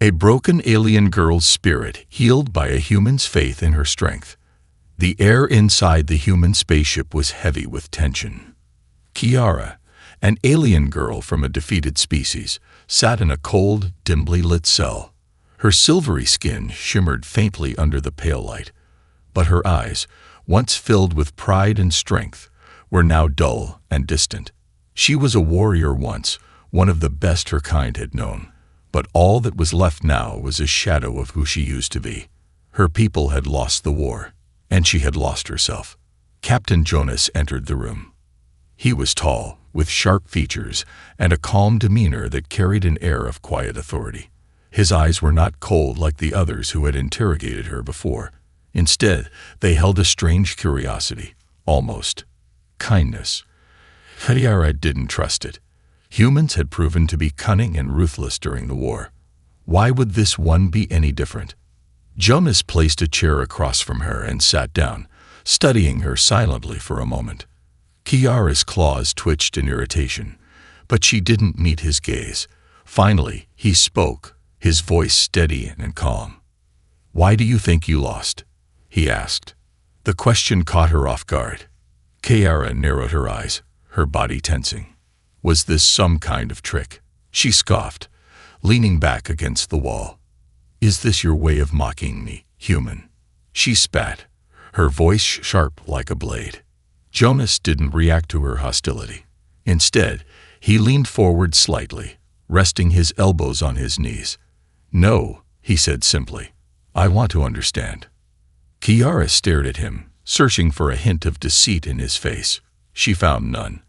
A broken alien girl's spirit healed by a human's faith in her strength. The air inside the human spaceship was heavy with tension. Kiara, an alien girl from a defeated species, sat in a cold, dimly lit cell. Her silvery skin shimmered faintly under the pale light, but her eyes, once filled with pride and strength, were now dull and distant. She was a warrior once, one of the best her kind had known, but all that was left now was a shadow of who she used to be. Her people had lost the war, and she had lost herself. Captain Jonas entered the room. He was tall, with sharp features and a calm demeanor that carried an air of quiet authority. His eyes were not cold like the others who had interrogated her before. Instead, they held a strange curiosity, almost kindness. Kiara didn't trust it. Humans had proven to be cunning and ruthless during the war. Why would this one be any different? Jonas placed a chair across from her and sat down, studying her silently for a moment. Kiara's claws twitched in irritation, but she didn't meet his gaze. Finally, he spoke, his voice steady and calm. "Why do you think you lost?" he asked. The question caught her off guard. Kiara narrowed her eyes, her body tensing. Was this some kind of trick? She scoffed, leaning back against the wall. "Is this your way of mocking me, human?" She spat, her voice sharp like a blade. Jonas didn't react to her hostility. Instead, he leaned forward slightly, resting his elbows on his knees. "No," he said simply. "I want to understand." Kiara stared at him, searching for a hint of deceit in his face. She found none.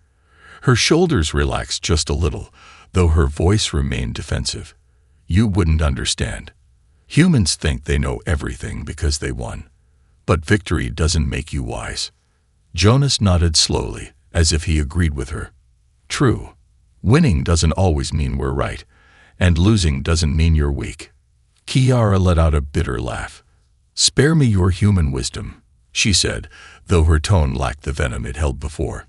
Her shoulders relaxed just a little, though her voice remained defensive. "You wouldn't understand. Humans think they know everything because they won. But victory doesn't make you wise." Jonas nodded slowly, as if he agreed with her. "True. Winning doesn't always mean we're right, and losing doesn't mean you're weak." Kiara let out a bitter laugh. "Spare me your human wisdom," she said, though her tone lacked the venom it held before.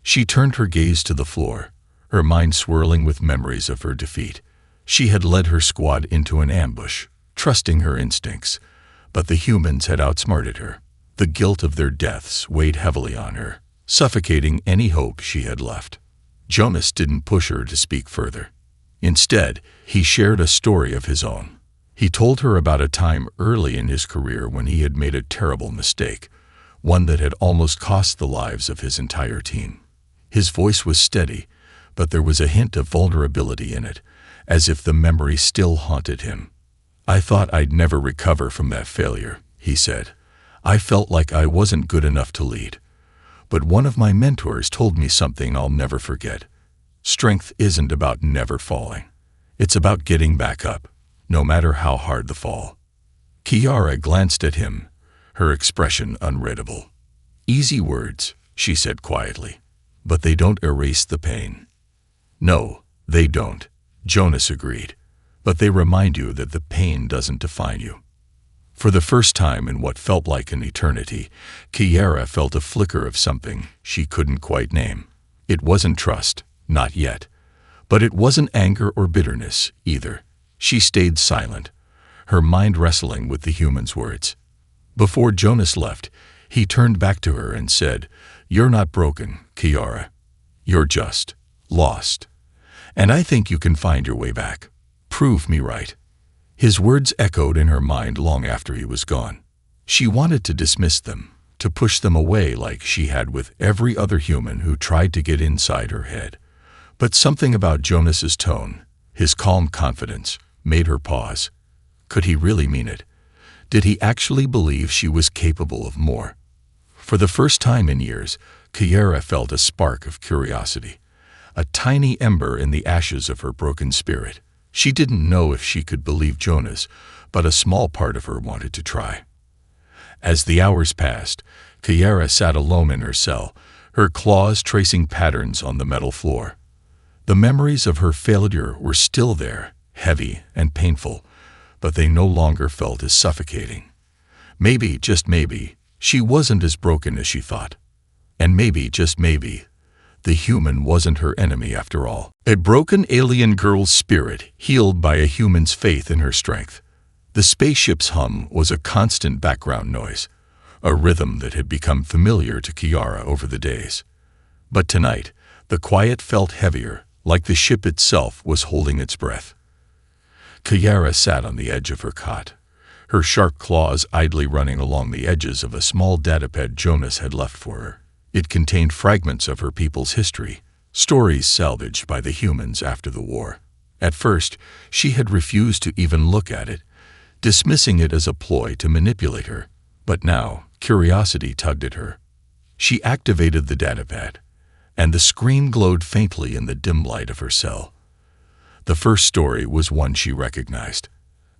She turned her gaze to the floor, her mind swirling with memories of her defeat. She had led her squad into an ambush, trusting her instincts, but the humans had outsmarted her. The guilt of their deaths weighed heavily on her, suffocating any hope she had left. Jonas didn't push her to speak further. Instead, he shared a story of his own. He told her about a time early in his career when he had made a terrible mistake, one that had almost cost the lives of his entire team. His voice was steady, but there was a hint of vulnerability in it, as if the memory still haunted him. "I thought I'd never recover from that failure," he said. "I felt like I wasn't good enough to lead. But one of my mentors told me something I'll never forget. Strength isn't about never falling. It's about getting back up, no matter how hard the fall." Kiara glanced at him, her expression unreadable. "Easy words," she said quietly, "but they don't erase the pain." "No, they don't," Jonas agreed, "but they remind you that the pain doesn't define you." For the first time in what felt like an eternity, Kiara felt a flicker of something she couldn't quite name. It wasn't trust, not yet, but it wasn't anger or bitterness either. She stayed silent, her mind wrestling with the human's words. Before Jonas left, he turned back to her and said, "You're not broken, Kiara. You're just lost. And I think you can find your way back. Prove me right." His words echoed in her mind long after he was gone. She wanted to dismiss them, to push them away like she had with every other human who tried to get inside her head. But something about Jonas's tone, his calm confidence, made her pause. Could he really mean it? Did he actually believe she was capable of more? For the first time in years, Kiara felt a spark of curiosity, a tiny ember in the ashes of her broken spirit. She didn't know if she could believe Jonas, but a small part of her wanted to try. As the hours passed, Kiara sat alone in her cell, her claws tracing patterns on the metal floor. The memories of her failure were still there, heavy and painful, but they no longer felt as suffocating. Maybe, just maybe, she wasn't as broken as she thought. And maybe, just maybe, The human wasn't her enemy after all. A broken alien girl's spirit healed by a human's faith in her strength. The spaceship's hum was a constant background noise, a rhythm that had become familiar to Kiara over the days. But tonight, the quiet felt heavier, like the ship itself was holding its breath. Kiara sat on the edge of her cot, her sharp claws idly running along the edges of a small datapad Jonas had left for her. It contained fragments of her people's history, stories salvaged by the humans after the war. At first, she had refused to even look at it, dismissing it as a ploy to manipulate her. But now, curiosity tugged at her. She activated the datapad, and the screen glowed faintly in the dim light of her cell. The first story was one she recognized,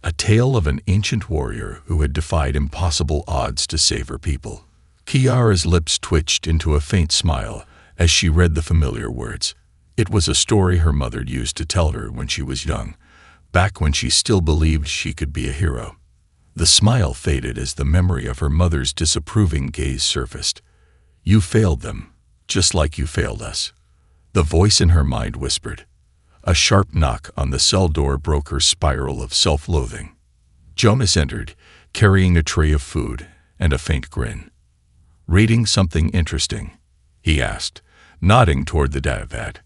a tale of an ancient warrior who had defied impossible odds to save her people. Kiara's lips twitched into a faint smile as she read the familiar words. It was a story her mother used to tell her when she was young, back when she still believed she could be a hero. The smile faded as the memory of her mother's disapproving gaze surfaced. "You failed them, just like you failed us," the voice in her mind whispered. A sharp knock on the cell door broke her spiral of self-loathing. Jonas entered, carrying a tray of food and a faint grin. "Reading something interesting?" he asked, nodding toward the datapad.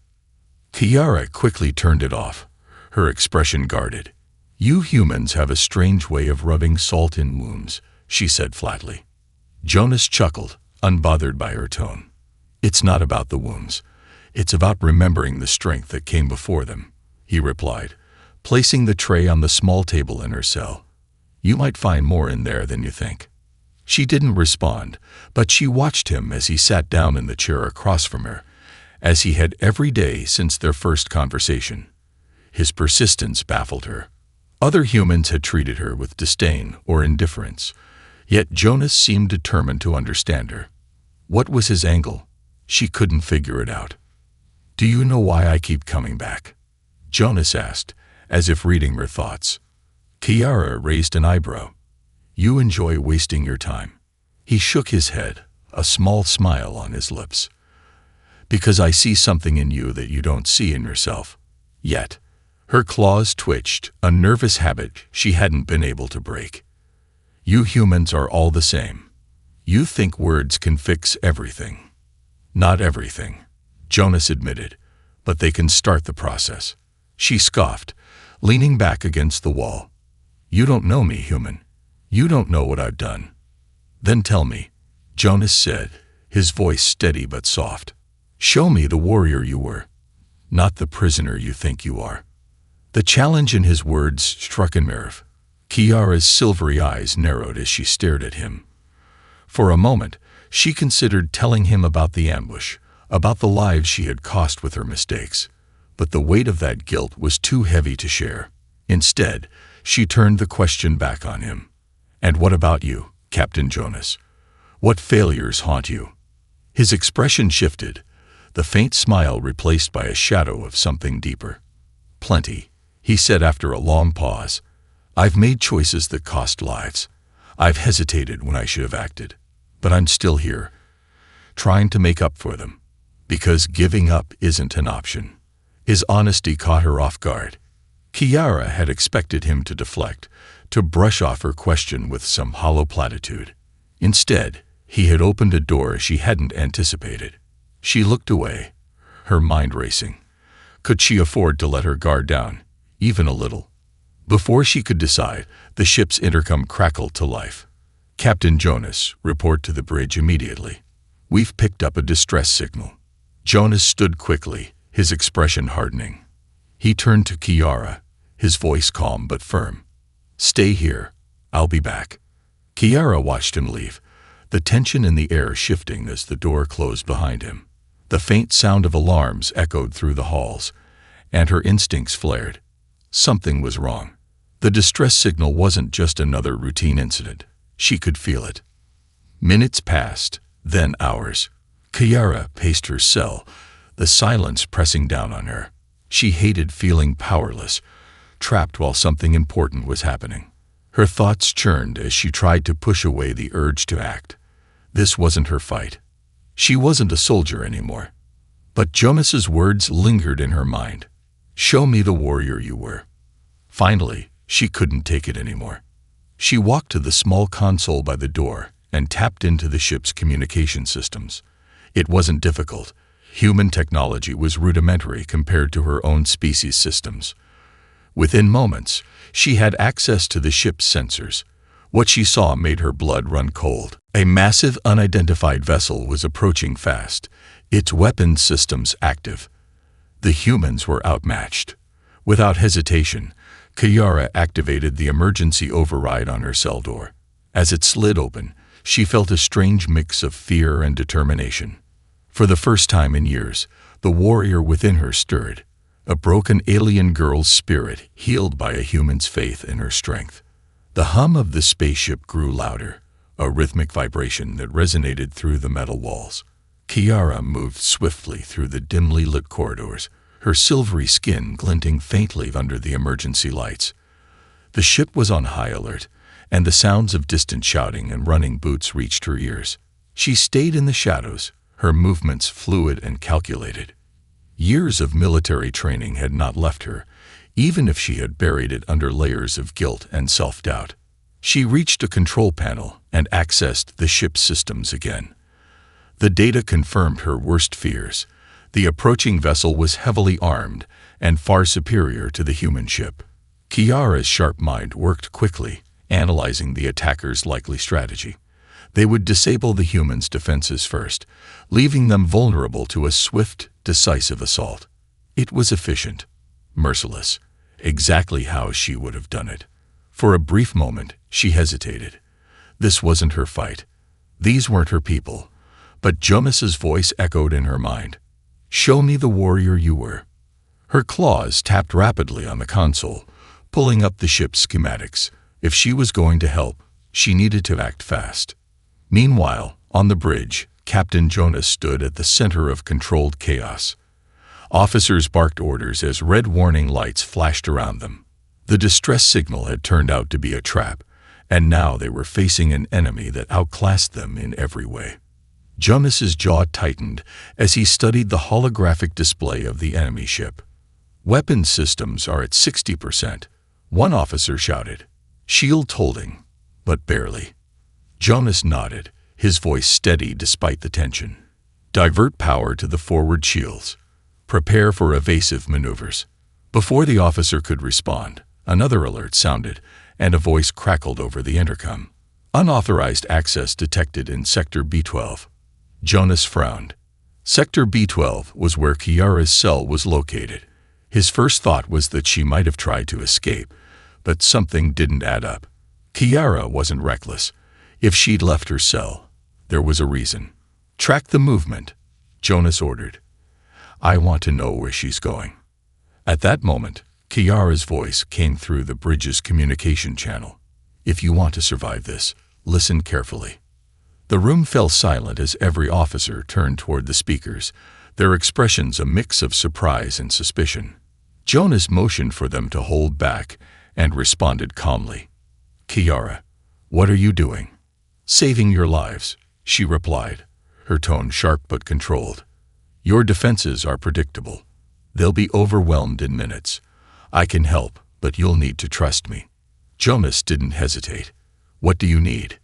Kiara quickly turned it off, her expression guarded. "You humans have a strange way of rubbing salt in wounds," she said flatly. Jonas chuckled, unbothered by her tone. "It's not about the wounds. It's about remembering the strength that came before them," he replied, placing the tray on the small table in her cell. "You might find more in there than you think." She didn't respond, but she watched him as he sat down in the chair across from her, as he had every day since their first conversation. His persistence baffled her. Other humans had treated her with disdain or indifference, yet Jonas seemed determined to understand her. What was his angle? She couldn't figure it out. "Do you know why I keep coming back?" Jonas asked, as if reading her thoughts. Kiara raised an eyebrow. "You enjoy wasting your time." He shook his head, a small smile on his lips. "Because I see something in you that you don't see in yourself yet." Her claws twitched, a nervous habit she hadn't been able to break. "You humans are all the same. You think words can fix everything." "Not everything," Jonas admitted, "but they can start the process." She scoffed, leaning back against the wall. "You don't know me, human. You don't know what I've done." "Then tell me," Jonas said, his voice steady but soft. "Show me the warrior you were, not the prisoner you think you are." The challenge in his words struck a nerve. Kiara's silvery eyes narrowed as she stared at him. For a moment, she considered telling him about the ambush, about the lives she had cost with her mistakes. But the weight of that guilt was too heavy to share. Instead, she turned the question back on him. "And what about you, Captain Jonas? What failures haunt you?" His expression shifted, the faint smile replaced by a shadow of something deeper. "Plenty," he said after a long pause. "I've made choices that cost lives. I've hesitated when I should have acted. But I'm still here, trying to make up for them. Because giving up isn't an option." His honesty caught her off guard. Kiara had expected him to deflect, to brush off her question with some hollow platitude. Instead, he had opened a door she hadn't anticipated. She looked away, her mind racing. Could she afford to let her guard down, even a little? Before she could decide, the ship's intercom crackled to life. "Captain Jonas, report to the bridge immediately. We've picked up a distress signal." Jonas stood quickly, his expression hardening. He turned to Kiara, his voice calm but firm. "Stay here. I'll be back." Kiara watched him leave, the tension in the air shifting as the door closed behind him. The faint sound of alarms echoed through the halls, and her instincts flared. Something was wrong. The distress signal wasn't just another routine incident. She could feel it. Minutes passed, then hours. Kiara paced her cell, the silence pressing down on her. She hated feeling powerless, trapped while something important was happening. Her thoughts churned as she tried to push away the urge to act. This wasn't her fight. She wasn't a soldier anymore. But Jomas's words lingered in her mind. Show me the warrior you were. Finally, she couldn't take it anymore. She walked to the small console by the door and tapped into the ship's communication systems. It wasn't difficult. Human technology was rudimentary compared to her own species' systems. Within moments, she had access to the ship's sensors. What she saw made her blood run cold. A massive unidentified vessel was approaching fast, its weapons systems active. The humans were outmatched. Without hesitation, Kiara activated the emergency override on her cell door. As it slid open, she felt a strange mix of fear and determination. For the first time in years, the warrior within her stirred, a broken alien girl's spirit healed by a human's faith in her strength. The hum of the spaceship grew louder, a rhythmic vibration that resonated through the metal walls. Kiara moved swiftly through the dimly lit corridors, her silvery skin glinting faintly under the emergency lights. The ship was on high alert, and the sounds of distant shouting and running boots reached her ears. She stayed in the shadows, her movements fluid and calculated. Years of military training had not left her, even if she had buried it under layers of guilt and self-doubt. She reached a control panel and accessed the ship's systems again. The data confirmed her worst fears. The approaching vessel was heavily armed and far superior to the human ship. Kiara's sharp mind worked quickly, analyzing the attackers' likely strategy. They would disable the humans' defenses first, leaving them vulnerable to a swift, decisive assault. It was efficient, merciless, exactly how she would have done it. For a brief moment, she hesitated. This wasn't her fight. These weren't her people. But Jomas's voice echoed in her mind. Show me the warrior you were. Her claws tapped rapidly on the console, pulling up the ship's schematics. If she was going to help, she needed to act fast. Meanwhile, on the bridge, Captain Jonas stood at the center of controlled chaos. Officers barked orders as red warning lights flashed around them. The distress signal had turned out to be a trap, and now they were facing an enemy that outclassed them in every way. Jomas's jaw tightened as he studied the holographic display of the enemy ship. Weapon systems are at 60%, one officer shouted. Shield holding, but barely. Jonas nodded, his voice steady despite the tension. Divert power to the forward shields. Prepare for evasive maneuvers. Before the officer could respond, another alert sounded, and a voice crackled over the intercom. Unauthorized access detected in Sector B12. Jonas frowned. Sector B12 was where Kiara's cell was located. His first thought was that she might have tried to escape, but something didn't add up. Kiara wasn't reckless. If she'd left her cell, there was a reason. Track the movement, Jonas ordered. I want to know where she's going. At that moment, Kiara's voice came through the bridge's communication channel. If you want to survive this, listen carefully. The room fell silent as every officer turned toward the speakers, their expressions a mix of surprise and suspicion. Jonas motioned for them to hold back and responded calmly. Kiara, what are you doing? Saving your lives, she replied, her tone sharp but controlled. Your defenses are predictable. They'll be overwhelmed in minutes. I can help, but you'll need to trust me. Jonas didn't hesitate. What do you need?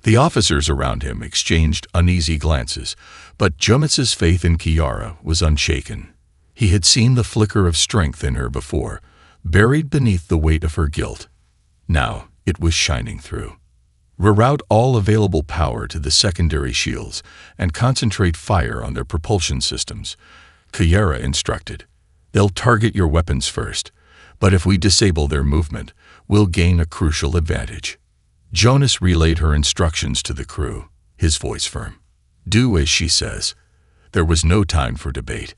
The officers around him exchanged uneasy glances, but Jomas's faith in Kiara was unshaken. He had seen the flicker of strength in her before, buried beneath the weight of her guilt. Now it was shining through. Reroute all available power to the secondary shields and concentrate fire on their propulsion systems, Kiara instructed. They'll target your weapons first, but if we disable their movement, we'll gain a crucial advantage. Jonas relayed her instructions to the crew, his voice firm. Do as she says. There was no time for debate.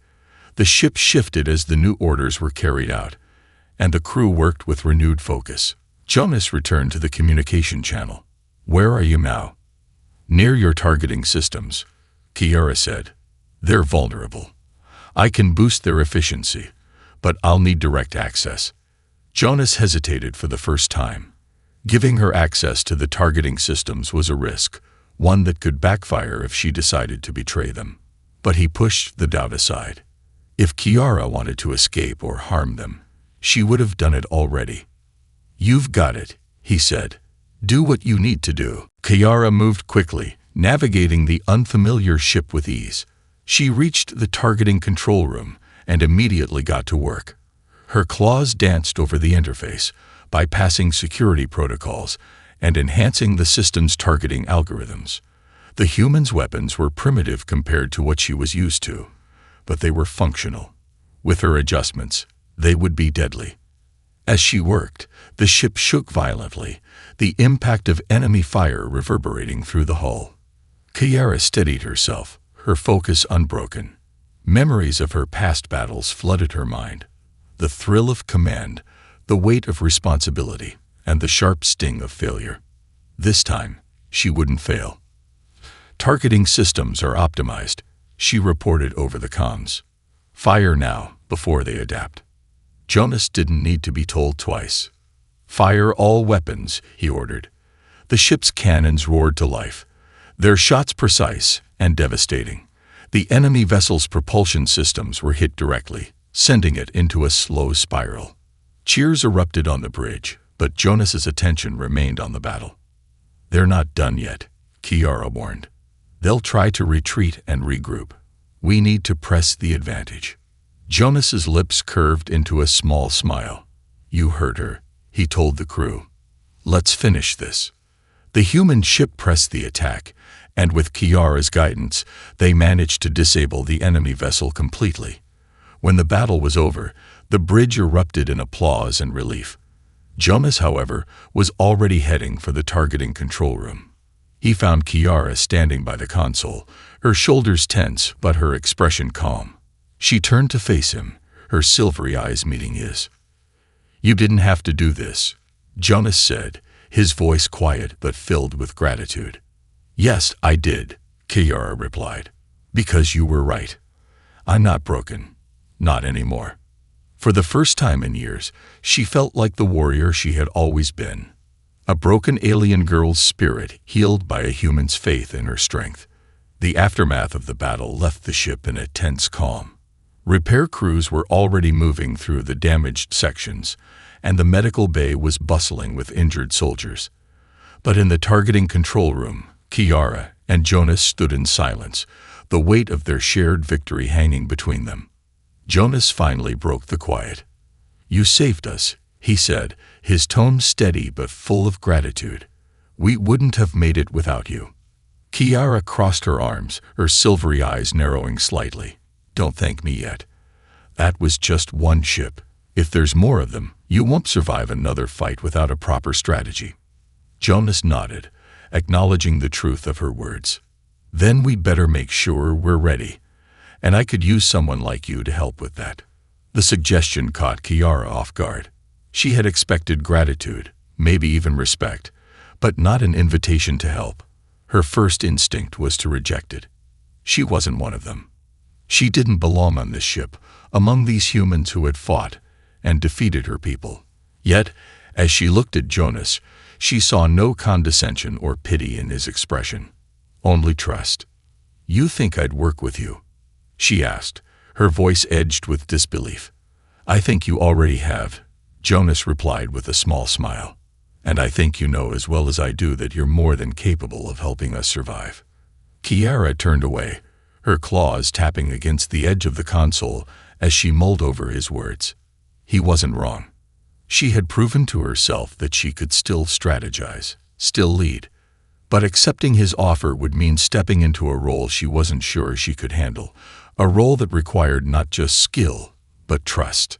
The ship shifted as the new orders were carried out, and the crew worked with renewed focus. Jonas returned to the communication channel. Where are you now? Near your targeting systems, Kiara said. They're vulnerable. I can boost their efficiency, but I'll need direct access. Jonas hesitated for the first time. Giving her access to the targeting systems was a risk, one that could backfire if she decided to betray them. but he pushed the doubt aside. If Kiara wanted to escape or harm them, she would have done it already. "You've got it," he said. "Do what you need to do." Kiara moved quickly, navigating the unfamiliar ship with ease. She reached the targeting control room and immediately got to work. Her claws danced over the interface, bypassing security protocols and enhancing the system's targeting algorithms. The humans' weapons were primitive compared to what she was used to, but they were functional. With her adjustments, they would be deadly. As she worked, the ship shook violently, the impact of enemy fire reverberating through the hull. Kiara steadied herself, her focus unbroken. Memories of her past battles flooded her mind. The thrill of command, the weight of responsibility, and the sharp sting of failure. This time, she wouldn't fail. "Targeting systems are optimized," she reported over the comms. "Fire now, before they adapt." Jonas didn't need to be told twice. "Fire all weapons," he ordered. The ship's cannons roared to life, their shots precise and devastating. The enemy vessel's propulsion systems were hit directly, sending it into a slow spiral. Cheers erupted on the bridge, but Jonas's attention remained on the battle. "They're not done yet," Kiara warned. "They'll try to retreat and regroup. We need to press the advantage." Jonas's lips curved into a small smile. "You heard her," he told the crew. "Let's finish this." The human ship pressed the attack, and with Kiara's guidance, they managed to disable the enemy vessel completely. When the battle was over, the bridge erupted in applause and relief. Jonas, however, was already heading for the targeting control room. He found Kiara standing by the console, her shoulders tense but her expression calm. She turned to face him, her silvery eyes meeting his. "You didn't have to do this," Jonas said, his voice quiet but filled with gratitude. "Yes, I did," Kiara replied. "Because you were right. I'm not broken. Not anymore." For the first time in years, she felt like the warrior she had always been. A broken alien girl's spirit healed by a human's faith in her strength. The aftermath of the battle left the ship in a tense calm. Repair crews were already moving through the damaged sections, and the medical bay was bustling with injured soldiers. But in the targeting control room, Kiara and Jonas stood in silence, the weight of their shared victory hanging between them. Jonas finally broke the quiet. "You saved us," he said, his tone steady but full of gratitude. "We wouldn't have made it without you." Kiara crossed her arms, her silvery eyes narrowing slightly. "Don't thank me yet. That was just one ship. If there's more of them, you won't survive another fight without a proper strategy." Jonas nodded, acknowledging the truth of her words. "Then we'd better make sure we're ready. And I could use someone like you to help with that." The suggestion caught Kiara off guard. She had expected gratitude, maybe even respect, but not an invitation to help. Her first instinct was to reject it. She wasn't one of them. She didn't belong on this ship, among these humans who had fought and defeated her people. Yet, as she looked at Jonas, she saw no condescension or pity in his expression, only trust. "You think I'd work with you?" she asked, her voice edged with disbelief. "I think you already have," Jonas replied with a small smile. "And I think you know as well as I do that you're more than capable of helping us survive." Kiara turned away, her claws tapping against the edge of the console as she mulled over his words. He wasn't wrong. She had proven to herself that she could still strategize, still lead. But accepting his offer would mean stepping into a role she wasn't sure she could handle, a role that required not just skill, but trust.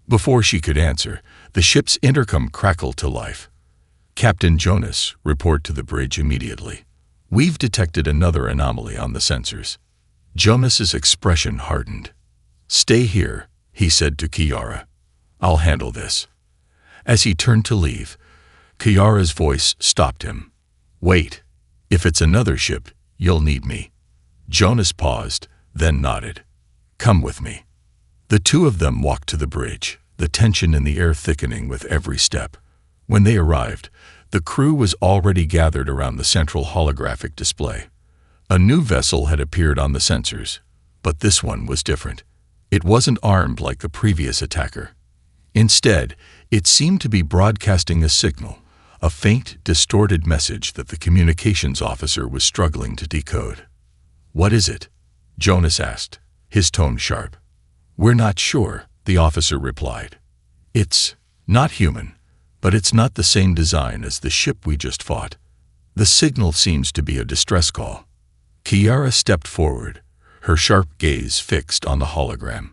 Before she could answer, the ship's intercom crackled to life. "Captain Jonas, report to the bridge immediately. We've detected another anomaly on the sensors." Jonas's expression hardened. "Stay here," he said to Kiara. "I'll handle this." As he turned to leave, Kiara's voice stopped him. "Wait. If it's another ship, you'll need me." Jonas paused, then nodded. "Come with me." The two of them walked to the bridge, the tension in the air thickening with every step. When they arrived, the crew was already gathered around the central holographic display. A new vessel had appeared on the sensors, But this one was different. It wasn't armed like the previous attacker. Instead, it seemed to be broadcasting a signal, a faint, distorted message that the communications officer was struggling to decode. "What is it?" Jonas asked, his tone sharp. "We're not sure," the officer replied. "It's not human, but it's not the same design as the ship we just fought. The signal seems to be a distress call." Kiara stepped forward, her sharp gaze fixed on the hologram.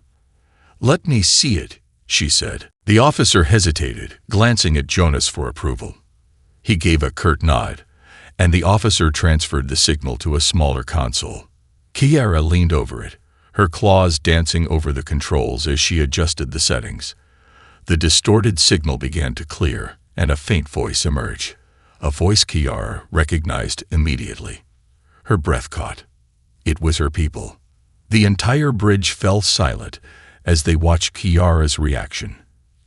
"Let me see it," she said. The officer hesitated, glancing at Jonas for approval. He gave a curt nod, and the officer transferred the signal to a smaller console. Kiara leaned over it, her claws dancing over the controls as she adjusted the settings. The distorted signal began to clear, and a faint voice emerged. A voice Kiara recognized immediately. Her breath caught. It was her people. The entire bridge fell silent as they watched Kiara's reaction.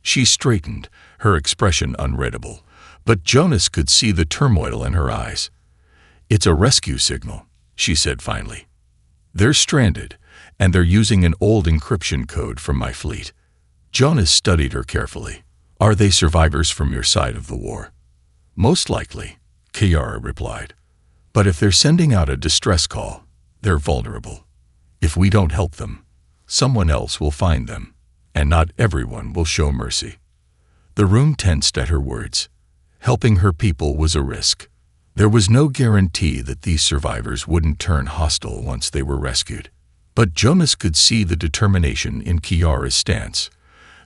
She straightened, her expression unreadable, but Jonas could see the turmoil in her eyes. "It's a rescue signal," she said finally. "They're stranded, and they're using an old encryption code from my fleet." Jonas studied her carefully. "Are they survivors from your side of the war?" "Most likely," Kiara replied. "But if they're sending out a distress call, they're vulnerable. If we don't help them, someone else will find them, and not everyone will show mercy." The room tensed at her words. Helping her people was a risk. There was no guarantee that these survivors wouldn't turn hostile once they were rescued. But Jonas could see the determination in Kiara's stance.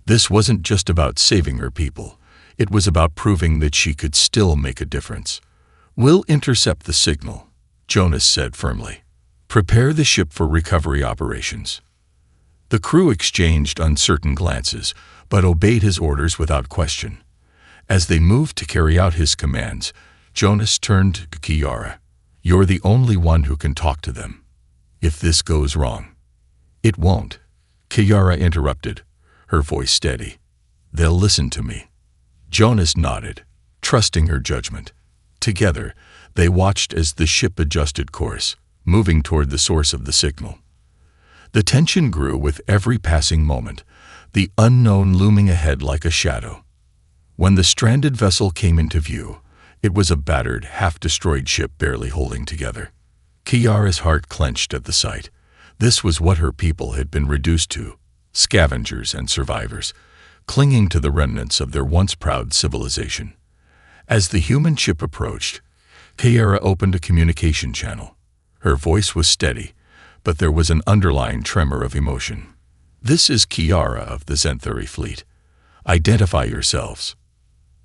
This wasn't just about saving her people. It was about proving that she could still make a difference. "We'll intercept the signal," Jonas said firmly. "Prepare the ship for recovery operations." The crew exchanged uncertain glances, but obeyed his orders without question. As they moved to carry out his commands, Jonas turned to Kiara. "You're the only one who can talk to them. If this goes wrong." "It won't," Kiara interrupted, her voice steady. "They'll listen to me." Jonas nodded, trusting her judgment. Together, they watched as the ship adjusted course, moving toward the source of the signal. The tension grew with every passing moment, the unknown looming ahead like a shadow. When the stranded vessel came into view, it was a battered, half-destroyed ship barely holding together. Kiara's heart clenched at the sight. This was what her people had been reduced to, scavengers and survivors, clinging to the remnants of their once proud civilization. As the human ship approached, Kiara opened a communication channel. Her voice was steady, but there was an underlying tremor of emotion. "This is Kiara of the Zenthuri fleet. Identify yourselves."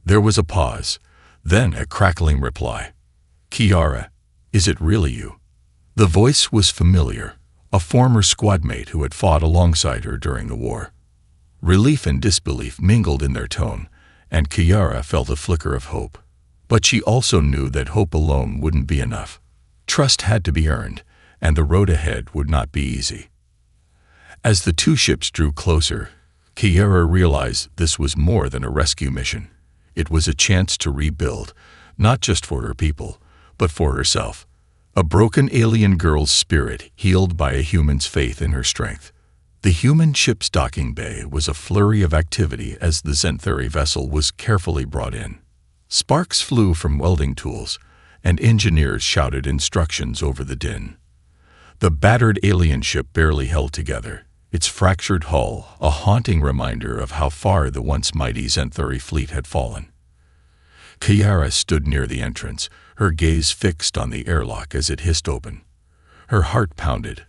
There was a pause, then a crackling reply. "Kiara, is it really you?" The voice was familiar, a former squadmate who had fought alongside her during the war. Relief and disbelief mingled in their tone, and Kiara felt a flicker of hope. But she also knew that hope alone wouldn't be enough. Trust had to be earned, and the road ahead would not be easy. As the two ships drew closer, Kiara realized this was more than a rescue mission. It was a chance to rebuild, not just for her people, but for herself. A broken alien girl's spirit healed by a human's faith in her strength. The human ship's docking bay was a flurry of activity as the Zenthuri vessel was carefully brought in. Sparks flew from welding tools, and engineers shouted instructions over the din. The battered alien ship barely held together, its fractured hull a haunting reminder of how far the once mighty Zenthuri fleet had fallen. Kiara stood near the entrance, her gaze fixed on the airlock as it hissed open. Her heart pounded,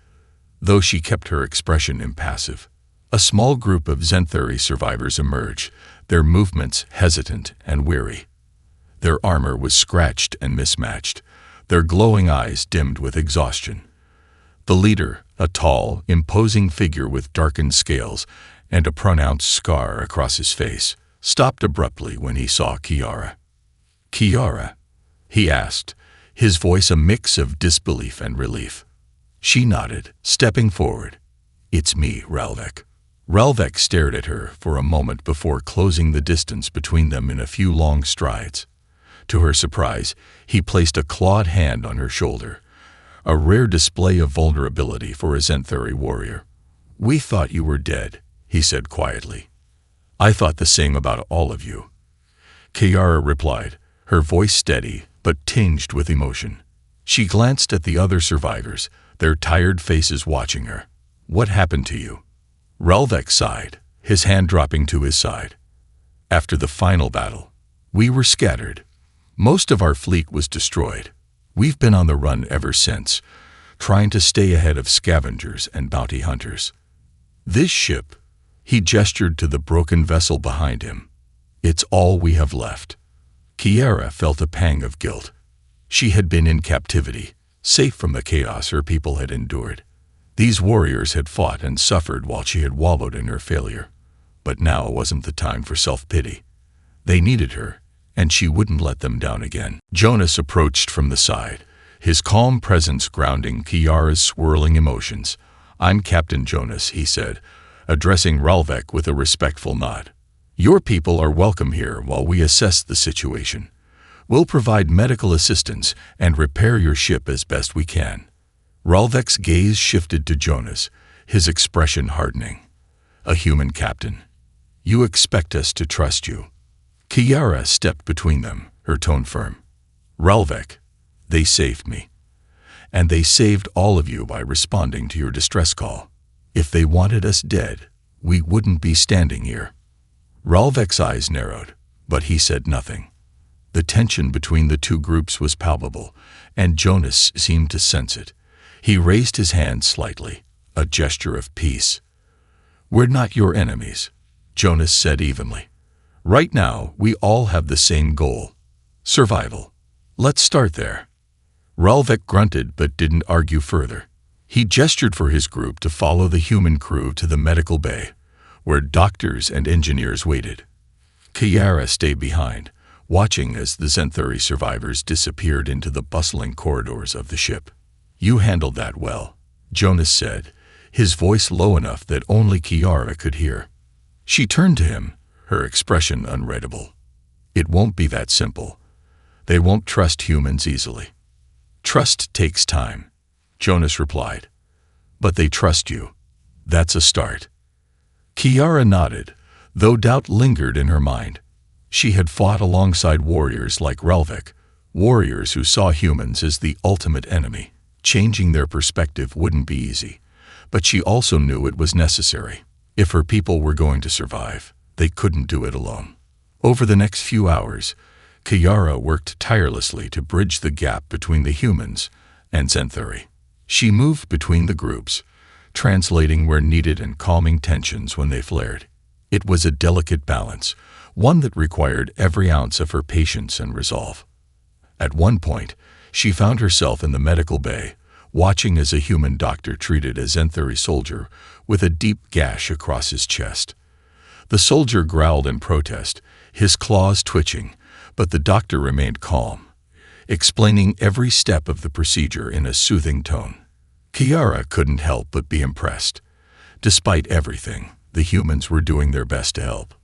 though she kept her expression impassive. A small group of Zenthuri survivors emerged, their movements hesitant and weary. Their armor was scratched and mismatched, their glowing eyes dimmed with exhaustion. The leader, a tall, imposing figure with darkened scales and a pronounced scar across his face, stopped abruptly when he saw Kiara. "Kiara?" he asked, his voice a mix of disbelief and relief. She nodded, stepping forward. "It's me, Ralvek." Ralvek stared at her for a moment before closing the distance between them in a few long strides. To her surprise, he placed a clawed hand on her shoulder. a rare display of vulnerability for a Zenthari warrior. "We thought you were dead," he said quietly. "I thought the same about all of you," Kiara replied, her voice steady but tinged with emotion. She glanced at the other survivors, their tired faces watching her. "What happened to you?" Relvek sighed, his hand dropping to his side. "After the final battle, we were scattered. Most of our fleet was destroyed. We've been on the run ever since, trying to stay ahead of scavengers and bounty hunters. This ship," he gestured to the broken vessel behind him, "it's all we have left." Kiara felt a pang of guilt. She had been in captivity, safe from the chaos her people had endured. These warriors had fought and suffered while she had wallowed in her failure. But now wasn't the time for self-pity. They needed her, and she wouldn't let them down again. Jonas approached from the side, his calm presence grounding Kiara's swirling emotions. "I'm Captain Jonas," he said, addressing Relvek with a respectful nod. "Your people are welcome here while we assess the situation. We'll provide medical assistance and repair your ship as best we can." Relvek's gaze shifted to Jonas, his expression hardening. "A human captain. You expect us to trust you." Kiara stepped between them, her tone firm. "Relvek, they saved me. And they saved all of you by responding to your distress call. If they wanted us dead, we wouldn't be standing here." Relvek's eyes narrowed, but he said nothing. The tension between the two groups was palpable, and Jonas seemed to sense it. He raised his hand slightly, a gesture of peace. "We're not your enemies," Jonas said evenly. "Right now, we all have the same goal: survival. Let's start there." Relvek grunted but didn't argue further. He gestured for his group to follow the human crew to the medical bay, where doctors and engineers waited. Kiara stayed behind, watching as the Zenthari survivors disappeared into the bustling corridors of the ship. "You handled that well," Jonas said, his voice low enough that only Kiara could hear. She turned to him, her expression unreadable. "It won't be that simple. They won't trust humans easily." "Trust takes time," Jonas replied. "But they trust you. That's a start." Kiara nodded, though doubt lingered in her mind. She had fought alongside warriors like Relvek, warriors who saw humans as the ultimate enemy. Changing their perspective wouldn't be easy, but she also knew it was necessary. If her people were going to survive, they couldn't do it alone. Over the next few hours, Kiara worked tirelessly to bridge the gap between the humans and Zenthari. She moved between the groups, translating where needed and calming tensions when they flared. It was a delicate balance, one that required every ounce of her patience and resolve. At one point, she found herself in the medical bay, watching as a human doctor treated a Zenthari soldier with a deep gash across his chest. The soldier growled in protest, his claws twitching, but the doctor remained calm, explaining every step of the procedure in a soothing tone. Kiara couldn't help but be impressed. Despite everything, the humans were doing their best to help.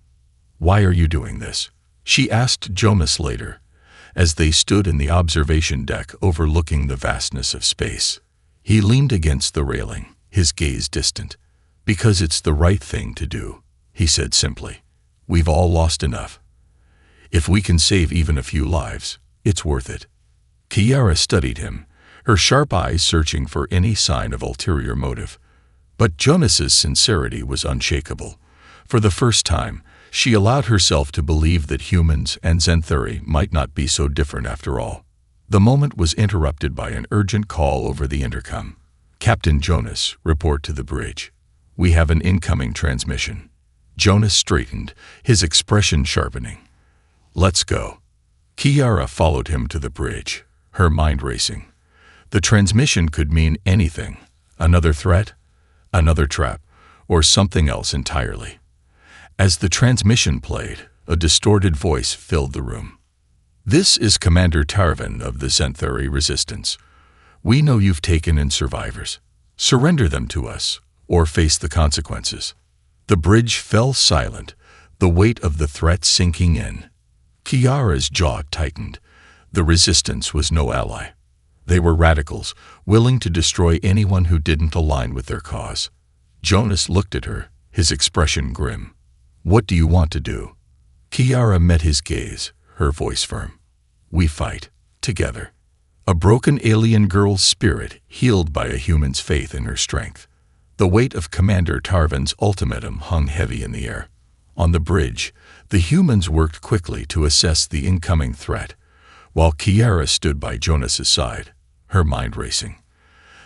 "Why are you doing this?" she asked Jonas later, as they stood in the observation deck overlooking the vastness of space. He leaned against the railing, his gaze distant. "Because it's the right thing to do," he said simply. "We've all lost enough. If we can save even a few lives, it's worth it." Kiara studied him, her sharp eyes searching for any sign of ulterior motive. But Jonas's sincerity was unshakable. For the first time, she allowed herself to believe that humans and Zenthari might not be so different after all. The moment was interrupted by an urgent call over the intercom. "Captain Jonas, report to the bridge. We have an incoming transmission." Jonas straightened, his expression sharpening. "Let's go." Kiara followed him to the bridge, her mind racing. The transmission could mean anything: another threat, another trap, or something else entirely. As the transmission played, a distorted voice filled the room. "This is Commander Tarvin of the Zenthari Resistance. We know you've taken in survivors. Surrender them to us, or face the consequences." The bridge fell silent, the weight of the threat sinking in. Kiara's jaw tightened. The Resistance was no ally. They were radicals, willing to destroy anyone who didn't align with their cause. Jonas looked at her, his expression grim. "What do you want to do?" Kiara met his gaze, her voice firm. "We fight. Together." A broken alien girl's spirit healed by a human's faith in her strength. The weight of Commander Tarvan's ultimatum hung heavy in the air. On the bridge, the humans worked quickly to assess the incoming threat, while Kiara stood by Jonas's side, her mind racing.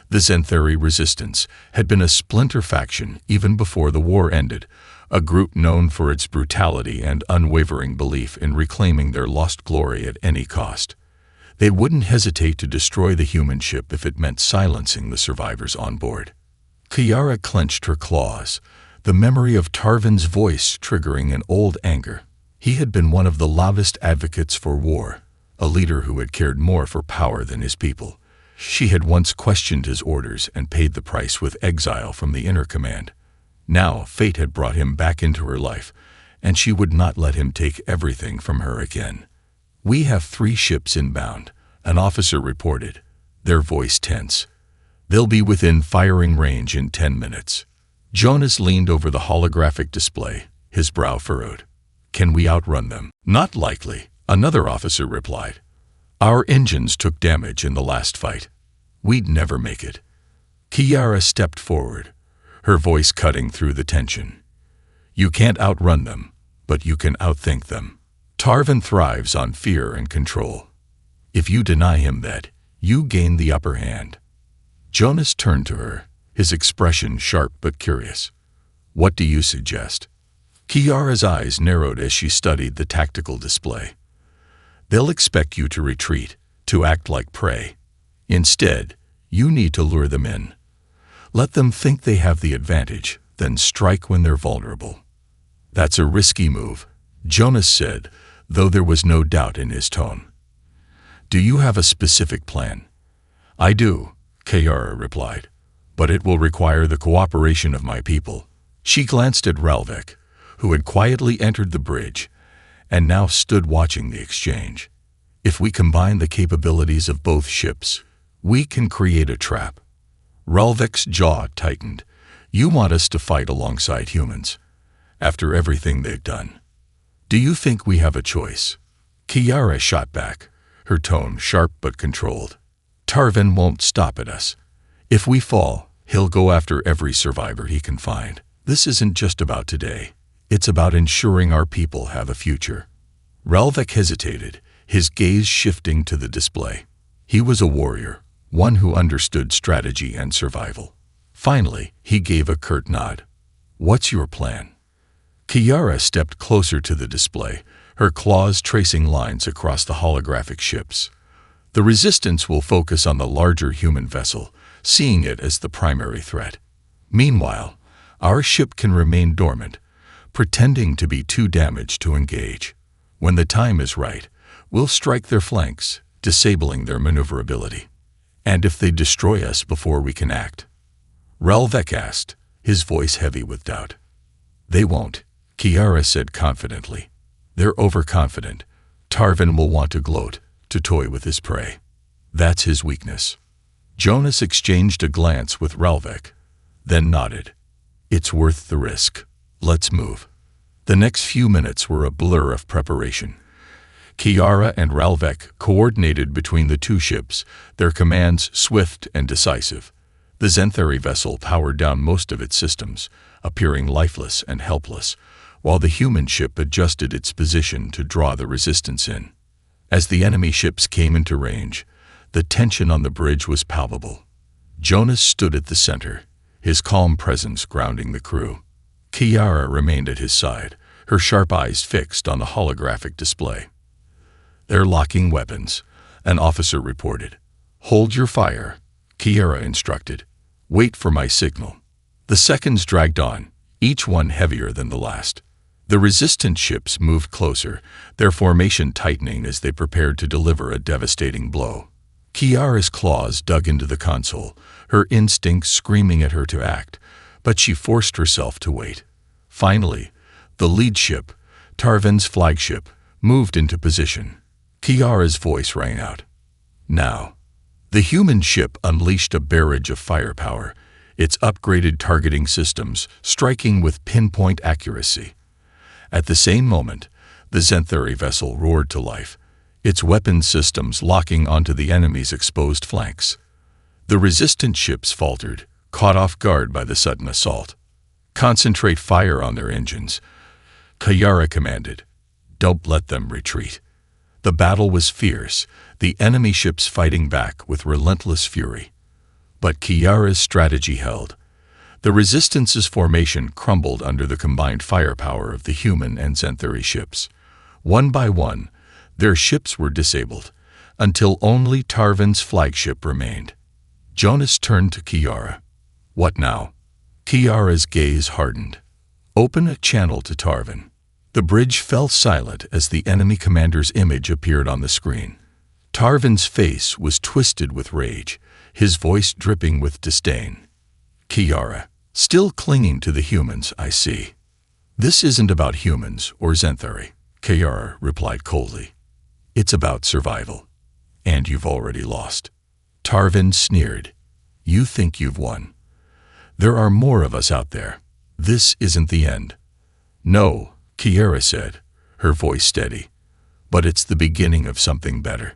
The Zenthari resistance had been a splinter faction even before the war ended, a group known for its brutality and unwavering belief in reclaiming their lost glory at any cost. They wouldn't hesitate to destroy the human ship if it meant silencing the survivors on board. Kiara clenched her claws, the memory of Tarvan's voice triggering an old anger. He had been one of the loudest advocates for war, a leader who had cared more for power than his people. She had once questioned his orders and paid the price with exile from the inner command. Now fate had brought him back into her life, and she would not let him take everything from her again. "We have 3 ships inbound," an officer reported, their voice tense. "They'll be within firing range in 10 minutes. Jonas leaned over the holographic display, his brow furrowed. "Can we outrun them?" "Not likely," another officer replied. "Our engines took damage in the last fight. We'd never make it." Kiara stepped forward, her voice cutting through the tension. "You can't outrun them, but you can outthink them. Tarvan thrives on fear and control. If you deny him that, you gain the upper hand." Jonas turned to her, his expression sharp but curious. "What do you suggest?" Kiara's eyes narrowed as she studied the tactical display. "They'll expect you to retreat, to act like prey. Instead, you need to lure them in. Let them think they have the advantage, then strike when they're vulnerable." "That's a risky move," Jonas said, though there was no doubt in his tone. "Do you have a specific plan?" "I do," Kiara replied, "but it will require the cooperation of my people." She glanced at Ralvek, who had quietly entered the bridge and now stood watching the exchange. "If we combine the capabilities of both ships, we can create a trap." Ralvek's jaw tightened. "You want us to fight alongside humans, after everything they've done? Do you think we have a choice?" Kiara shot back, her tone sharp but controlled. "Tarvan won't stop at us. If we fall, he'll go after every survivor he can find. This isn't just about today. It's about ensuring our people have a future." Ralvek hesitated, his gaze shifting to the display. He was a warrior, one who understood strategy and survival. Finally, he gave a curt nod. "What's your plan?" Kiara stepped closer to the display, her claws tracing lines across the holographic ships. "The resistance will focus on the larger human vessel, seeing it as the primary threat. Meanwhile, our ship can remain dormant, pretending to be too damaged to engage. When the time is right, we'll strike their flanks, disabling their maneuverability." "And if they destroy us before we can act?" Ralvek asked, his voice heavy with doubt. "They won't," Kiara said confidently. "They're overconfident. Tarvan will want to gloat, to toy with his prey. That's his weakness." Jonas exchanged a glance with Ralvek, then nodded. "It's worth the risk. Let's move." The next few minutes were a blur of preparation. Kiara and Ralvek coordinated between the 2 ships, their commands swift and decisive. The Zenthari vessel powered down most of its systems, appearing lifeless and helpless, while the human ship adjusted its position to draw the resistance in. As the enemy ships came into range, the tension on the bridge was palpable. Jonas stood at the center, his calm presence grounding the crew. Kiara remained at his side, her sharp eyes fixed on the holographic display. "They're locking weapons," an officer reported. "Hold your fire," Kiara instructed. "Wait for my signal." The seconds dragged on, each one heavier than the last. The resistant ships moved closer, their formation tightening as they prepared to deliver a devastating blow. Kiara's claws dug into the console, her instincts screaming at her to act, but she forced herself to wait. Finally, the lead ship, Tarvan's flagship, moved into position. Kiara's voice rang out. "Now." The human ship unleashed a barrage of firepower, its upgraded targeting systems striking with pinpoint accuracy. At the same moment, the Zenthari vessel roared to life, its weapon systems locking onto the enemy's exposed flanks. The resistant ships faltered, caught off guard by the sudden assault. "Concentrate fire on their engines," Kiara commanded. "Don't let them retreat." The battle was fierce, the enemy ships fighting back with relentless fury. But Kiara's strategy held. The Resistance's formation crumbled under the combined firepower of the human and Zenthari ships. One by one, their ships were disabled, until only Tarvan's flagship remained. Jonas turned to Kiara. "What now?" Kiara's gaze hardened. "Open a channel to Tarvan." The bridge fell silent as the enemy commander's image appeared on the screen. Tarvan's face was twisted with rage, his voice dripping with disdain. "Kiara, still clinging to the humans, I see." "This isn't about humans or Zenthari," Kiara replied coldly. "It's about survival. And you've already lost." Tarvan sneered. "You think you've won. There are more of us out there. This isn't the end." "No," Kiara said, her voice steady, "but it's the beginning of something better."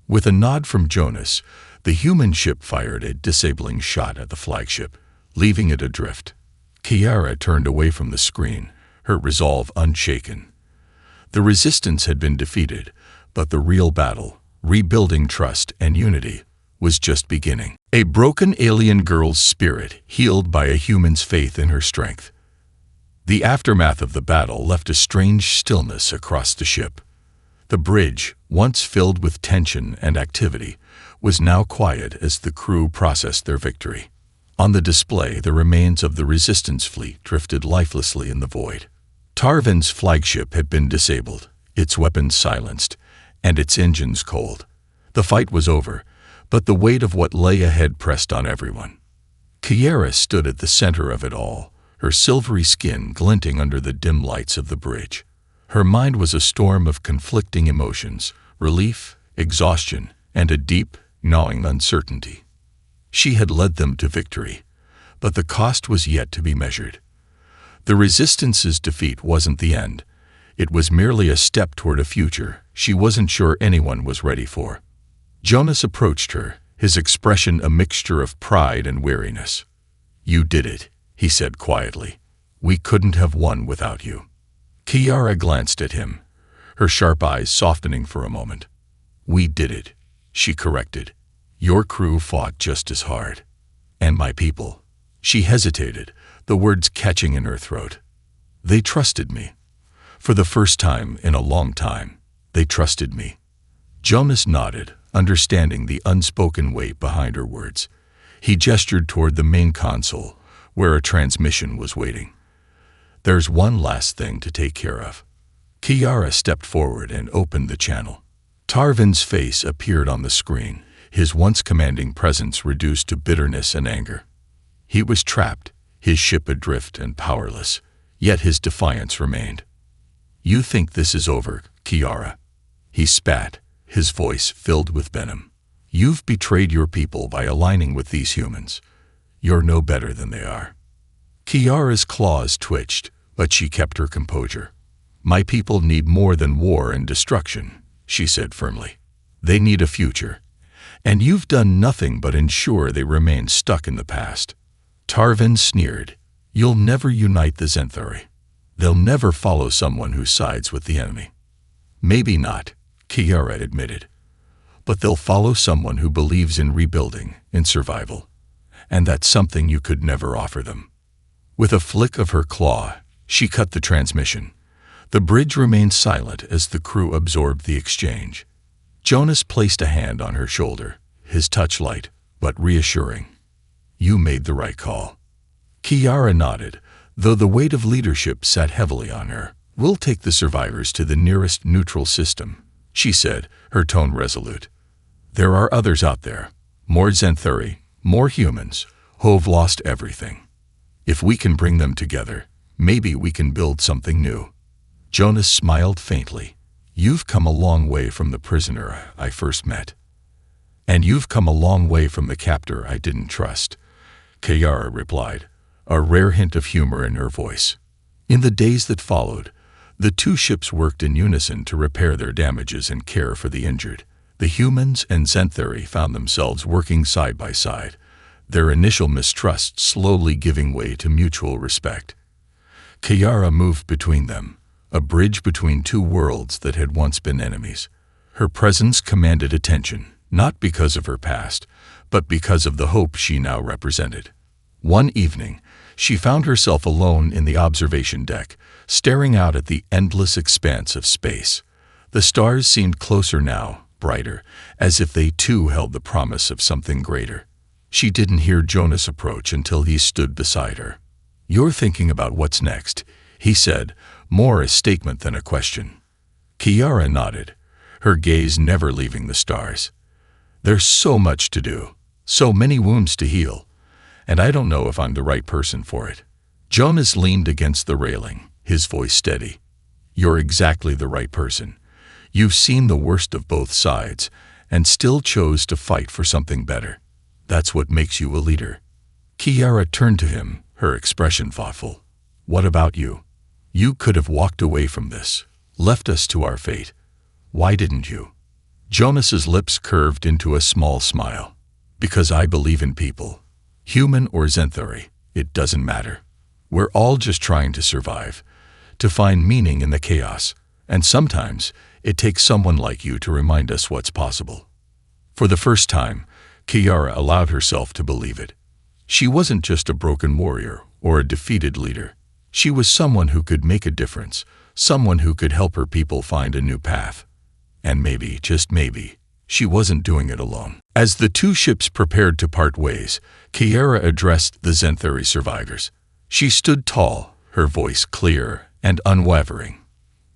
With a nod from Jonas, the human ship fired a disabling shot at the flagship, leaving it adrift. Kiara turned away from the screen, her resolve unshaken. The Resistance had been defeated, but the real battle, rebuilding trust and unity, was just beginning. A broken alien girl's spirit healed by a human's faith in her strength. The aftermath of the battle left a strange stillness across the ship. The bridge, once filled with tension and activity, was now quiet as the crew processed their victory. On the display, the remains of the Resistance fleet drifted lifelessly in the void. Tarvan's flagship had been disabled, its weapons silenced, and its engines cold. The fight was over, but the weight of what lay ahead pressed on everyone. Kiara stood at the center of it all, her silvery skin glinting under the dim lights of the bridge. Her mind was a storm of conflicting emotions, relief, exhaustion, and a deep, gnawing uncertainty. She had led them to victory, but the cost was yet to be measured. The Resistance's defeat wasn't the end. It was merely a step toward a future she wasn't sure anyone was ready for. Jonas approached her, his expression a mixture of pride and weariness. "You did it," he said quietly. "We couldn't have won without you." Kiara glanced at him, her sharp eyes softening for a moment. "We did it," she corrected. "Your crew fought just as hard. And my people." She hesitated, the words catching in her throat. "They trusted me. For the first time in a long time, they trusted me." Jonas nodded, understanding the unspoken weight behind her words. He gestured toward the main console, where a transmission was waiting. "There's one last thing to take care of." Kiara stepped forward and opened the channel. Tarvan's face appeared on the screen, his once commanding presence reduced to bitterness and anger. He was trapped, his ship adrift and powerless, yet his defiance remained. "You think this is over, Kiara?" He spat, his voice filled with venom. "You've betrayed your people by aligning with these humans. You're no better than they are." Kiara's claws twitched, but she kept her composure. "My people need more than war and destruction," she said firmly. "They need a future, and you've done nothing but ensure they remain stuck in the past." Tarvan sneered. "You'll never unite the Zenthari. They'll never follow someone who sides with the enemy." "Maybe not," Kiara admitted. "But they'll follow someone who believes in rebuilding, in survival. And that's something you could never offer them." With a flick of her claw, she cut the transmission. The bridge remained silent as the crew absorbed the exchange. Jonas placed a hand on her shoulder, his touch light, but reassuring. "You made the right call." Kiara nodded, though the weight of leadership sat heavily on her. "We'll take the survivors to the nearest neutral system," she said, her tone resolute. "There are others out there, more Zenthari, more humans, who've lost everything. If we can bring them together, maybe we can build something new." Jonas smiled faintly. "You've come a long way from the prisoner I first met." "And you've come a long way from the captor I didn't trust," Kiara replied, a rare hint of humor in her voice. In the days that followed, the two ships worked in unison to repair their damages and care for the injured. The humans and Zenthari found themselves working side by side, their initial mistrust slowly giving way to mutual respect. Kiara moved between them, a bridge between two worlds that had once been enemies. Her presence commanded attention, not because of her past, but because of the hope she now represented. One evening, she found herself alone in the observation deck, staring out at the endless expanse of space. The stars seemed closer now, brighter, as if they too held the promise of something greater. She didn't hear Jonas approach until he stood beside her. "You're thinking about what's next," he said, more a statement than a question. Kiara nodded, her gaze never leaving the stars. "There's so much to do, so many wounds to heal, and I don't know if I'm the right person for it." Jonas leaned against the railing, his voice steady. "You're exactly the right person. You've seen the worst of both sides, and still chose to fight for something better. That's what makes you a leader." Kiara turned to him, her expression thoughtful. "What about you? You could have walked away from this, left us to our fate. Why didn't you?" Jonas's lips curved into a small smile. "Because I believe in people. Human or Zenthari, it doesn't matter. We're all just trying to survive, to find meaning in the chaos, and sometimes it takes someone like you to remind us what's possible." For the first time, Kiara allowed herself to believe it. She wasn't just a broken warrior or a defeated leader. She was someone who could make a difference, someone who could help her people find a new path. And maybe, just maybe, she wasn't doing it alone. As the two ships prepared to part ways, Kiara addressed the Zenthari survivors. She stood tall, her voice clear and unwavering.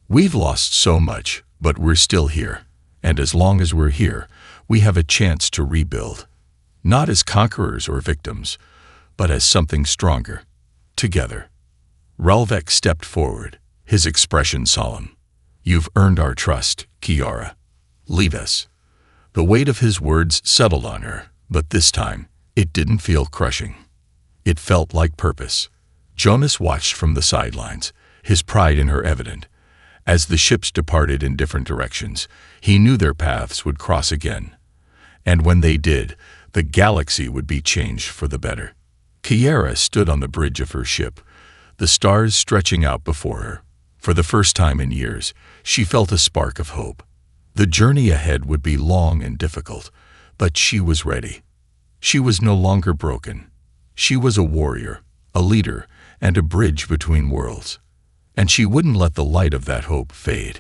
"We've lost so much, but we're still here. And as long as we're here, we have a chance to rebuild. Not as conquerors or victims, but as something stronger. Together." Relvek stepped forward, his expression solemn. "You've earned our trust, Kiara. Leave us." The weight of his words settled on her, but this time, it didn't feel crushing. It felt like purpose. Jonas watched from the sidelines, his pride in her evident. As the ships departed in different directions, he knew their paths would cross again. And when they did, the galaxy would be changed for the better. Kiara stood on the bridge of her ship, the stars stretching out before her. For the first time in years, she felt a spark of hope. The journey ahead would be long and difficult, but she was ready. She was no longer broken. She was a warrior, a leader, and a bridge between worlds. And she wouldn't let the light of that hope fade.